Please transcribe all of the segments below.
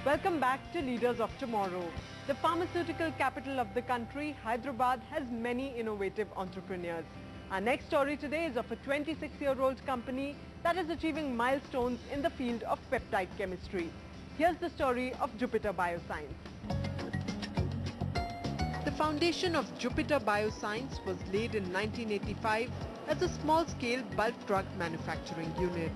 Welcome back to Leaders of Tomorrow. The pharmaceutical capital of the country, Hyderabad, has many innovative entrepreneurs. Our next story today is of a 26-year-old company that is achieving milestones in the field of peptide chemistry. Here's the story of Jupiter Bioscience. The foundation of Jupiter Bioscience was laid in 1985 as a small-scale bulk drug manufacturing unit.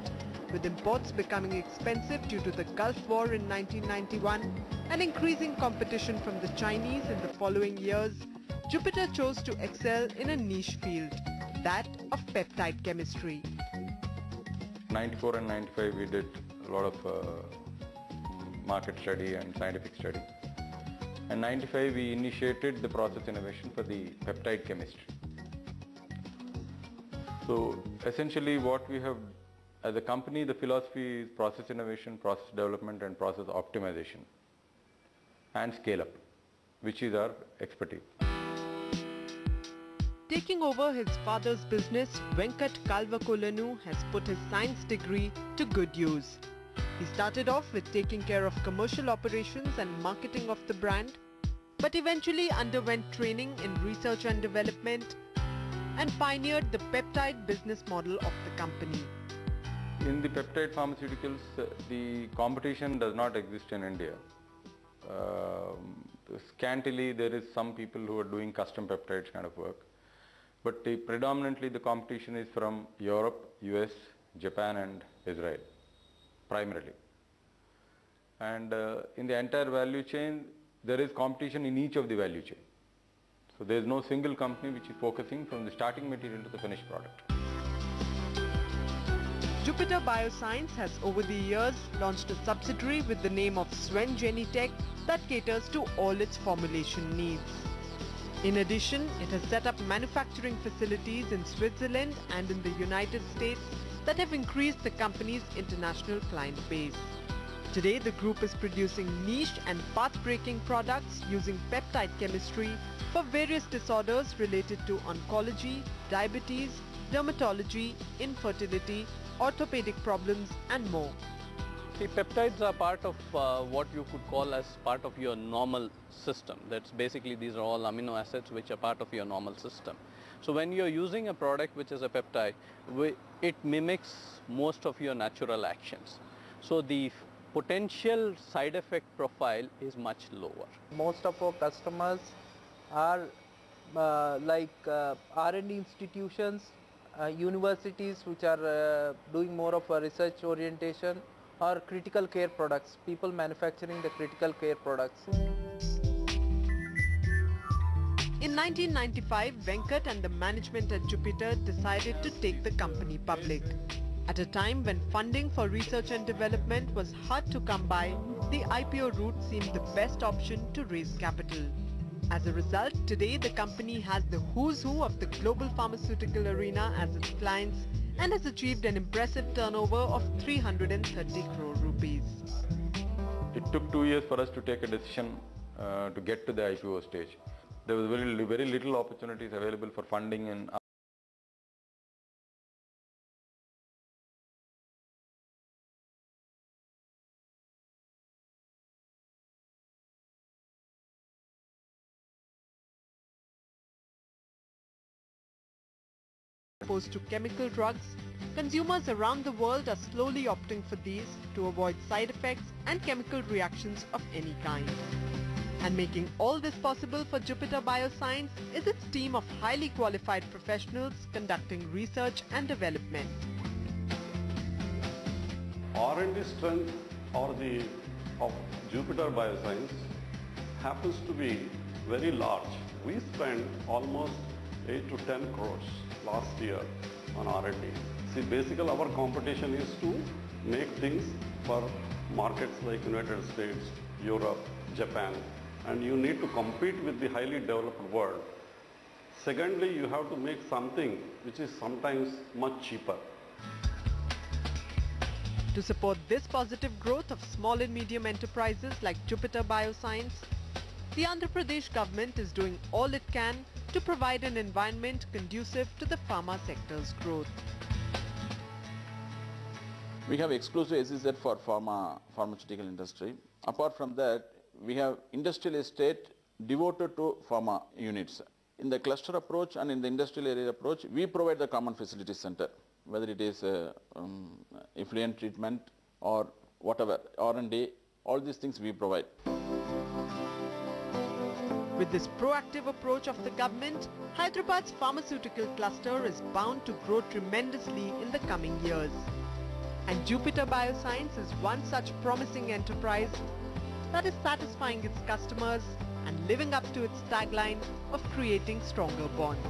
With imports becoming expensive due to the Gulf War in 1991 and increasing competition from the Chinese in the following years, Jupiter chose to excel in a niche field, that of peptide chemistry. 94 and 95 we did a lot of market study and scientific study. And 95 we initiated the process innovation for the peptide chemistry. So essentially what we have as a company, the philosophy is process innovation, process development and process optimization and scale up, which is our expertise. Taking over his father's business, Venkat Kalvakolanu has put his science degree to good use. He started off with taking care of commercial operations and marketing of the brand, but eventually underwent training in research and development and pioneered the peptide business model of the company. In the peptide pharmaceuticals, the competition does not exist in India. Scantily, there is some people who are doing custom peptides kind of work, but predominantly the competition is from Europe, US, Japan and Israel, primarily. And in the entire value chain, there is competition in each of the value chain. So there is no single company which is focusing from the starting material to the finished product. Jupiter Bioscience has over the years launched a subsidiary with the name of Swen Genitech that caters to all its formulation needs. In addition, it has set up manufacturing facilities in Switzerland and in the United States that have increased the company's international client base. Today, the group is producing niche and path-breaking products using peptide chemistry for various disorders related to oncology, diabetes, dermatology, infertility, orthopedic problems and more. See, peptides are part of what you could call as part of your normal system. That's basically, these are all amino acids which are part of your normal system. So when you're using a product which is a peptide, it mimics most of your natural actions. So the potential side effect profile is much lower. Most of our customers are R&D institutions, universities which are doing more of a research orientation, or critical care products, people manufacturing the critical care products. In 1995, Venkat and the management at Jupiter decided to take the company public. At a time when funding for research and development was hard to come by, the IPO route seemed the best option to raise capital. As a result, today the company has the who's who of the global pharmaceutical arena as its clients and has achieved an impressive turnover of 330 crore rupees. It took 2 years for us to take a decision to get to the IPO stage. There was very little opportunities available for funding in opposed to chemical drugs, consumers around the world are slowly opting for these to avoid side effects and chemical reactions of any kind. And making all this possible for Jupiter Bioscience is its team of highly qualified professionals conducting research and development. R&D strength of Jupiter Bioscience happens to be very large. We spent almost 8 to 10 crores last year on R&D. See, basically our competition is to make things for markets like United States, Europe, Japan, and you need to compete with the highly developed world. Secondly, you have to make something which is sometimes much cheaper. To support this positive growth of small and medium enterprises like Jupiter Bioscience, the Andhra Pradesh government is doing all it can to provide an environment conducive to the pharma sector's growth. We have exclusive SEZ for pharmaceutical industry. Apart from that, we have industrial estate devoted to pharma units. In the cluster approach and in the industrial area approach, we provide the common facility center, whether it is effluent treatment or whatever, R&D, all these things we provide. With this proactive approach of the government, Hyderabad's pharmaceutical cluster is bound to grow tremendously in the coming years. And Jupiter Bioscience is one such promising enterprise that is satisfying its customers and living up to its tagline of creating stronger bonds.